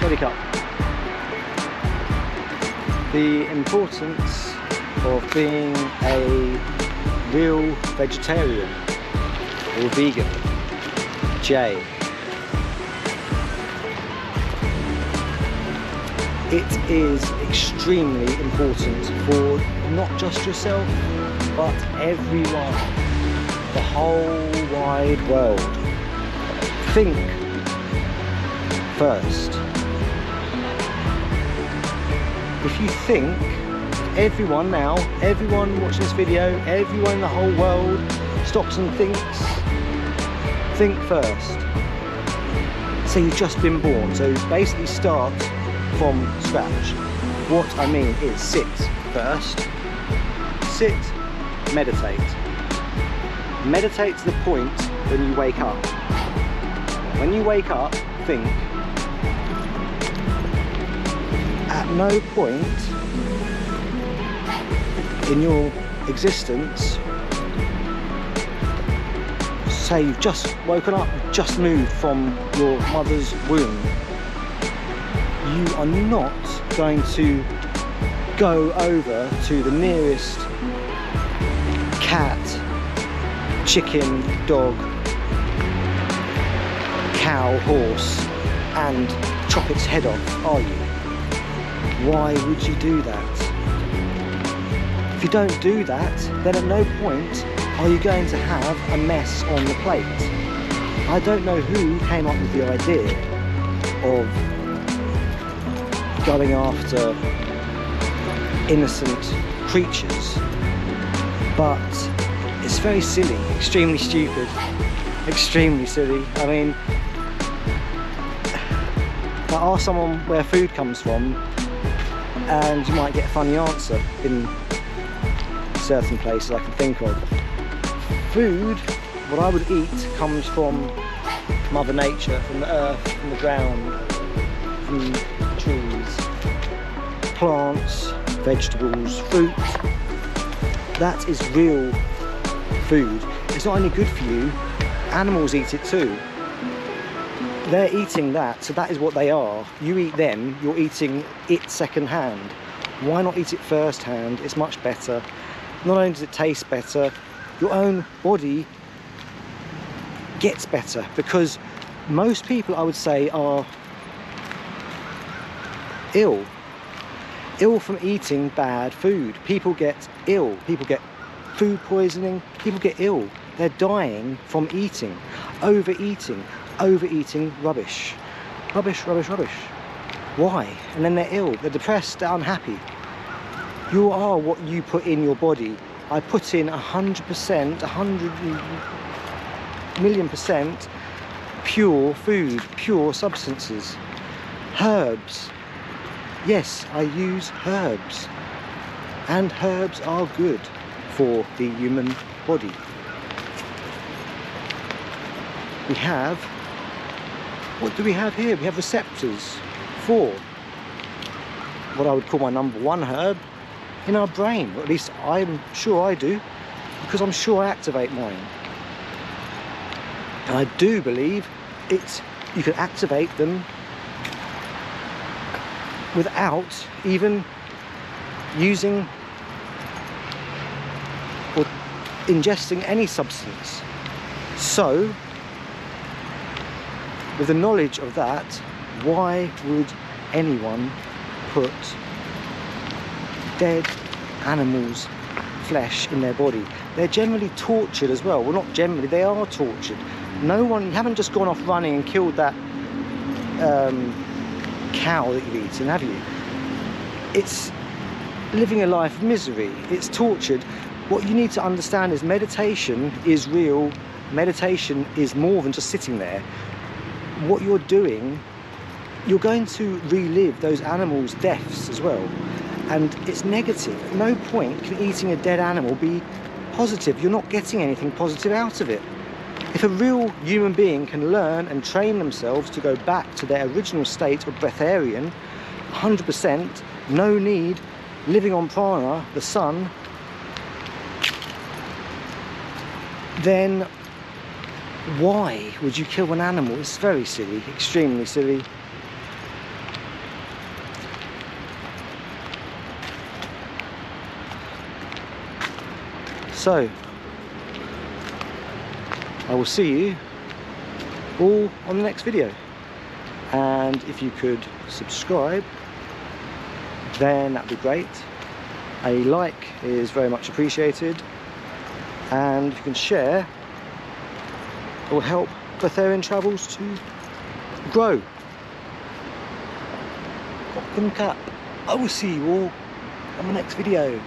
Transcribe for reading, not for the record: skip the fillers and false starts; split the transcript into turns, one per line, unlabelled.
Steady cup. The importance of being a real vegetarian or vegan. J. It is extremely important for not just yourself, but everyone, the whole wide world. Think first. If you think, everyone now, everyone watching this video, everyone in the whole world stops and thinks, think first. So you've just been born, so basically start from scratch. What I mean is sit first. Sit, meditate. Meditate to the point when you wake up. When you wake up, think. At no point in your existence, say you've just woken up, just moved from your mother's womb, you are not going to go over to the nearest cat, chicken, dog, cow, horse and chop its head off, are you? Why would you do that? If you don't do that, then at no point are you going to have a mess on the plate. I don't know who came up with the idea of going after innocent creatures, but it's very silly, extremely stupid, extremely silly. I mean, if I ask someone where food comes from, and you might get a funny answer in certain places I can think of. Food, what I would eat, comes from Mother Nature, from the earth, from the ground, from trees, plants, vegetables, fruit. That is real food. It's not only good for you, animals eat it too. They're eating that, so that is what they are. You eat them, you're eating it second hand. Why not eat it first hand? It's much better. Not only does it taste better, your own body gets better, because most people, I would say, are ill from eating bad food. People get ill, people get food poisoning, people get ill. They're dying from eating, overeating rubbish. Why? And then they're ill, they're depressed, they're unhappy. You are what you put in your body. I put in 100%, 100,000,000% pure food, pure substances. Herbs. Yes, I use herbs. And herbs are good for the human body. We have, what do we have here? We have receptors for what I would call my number one herb in our brain, or at least I'm sure I do, because I'm sure I activate mine. And I do believe you can activate them without even using or ingesting any substance. So, with the knowledge of that, why would anyone put dead animals' flesh in their body? They're generally tortured as well. Well, not generally, they are tortured. No one, you haven't just gone off running and killed that cow that you've eaten, have you? It's living a life of misery. It's tortured. What you need to understand is meditation is real. Meditation is more than just sitting there. What you're doing, you're going to relive those animals' deaths as well. And it's negative. At no point can eating a dead animal be positive. You're not getting anything positive out of it. If a real human being can learn and train themselves to go back to their original state of Breatharian, 100%, no need, living on prana, the sun, then why would you kill an animal? It's very silly, extremely silly. So I will see you all on the next video, and if you could subscribe, then that'd be great. A like is very much appreciated, and if you can share, it will help Breatharian travels to grow. Cock and cap. I will see you all on the next video.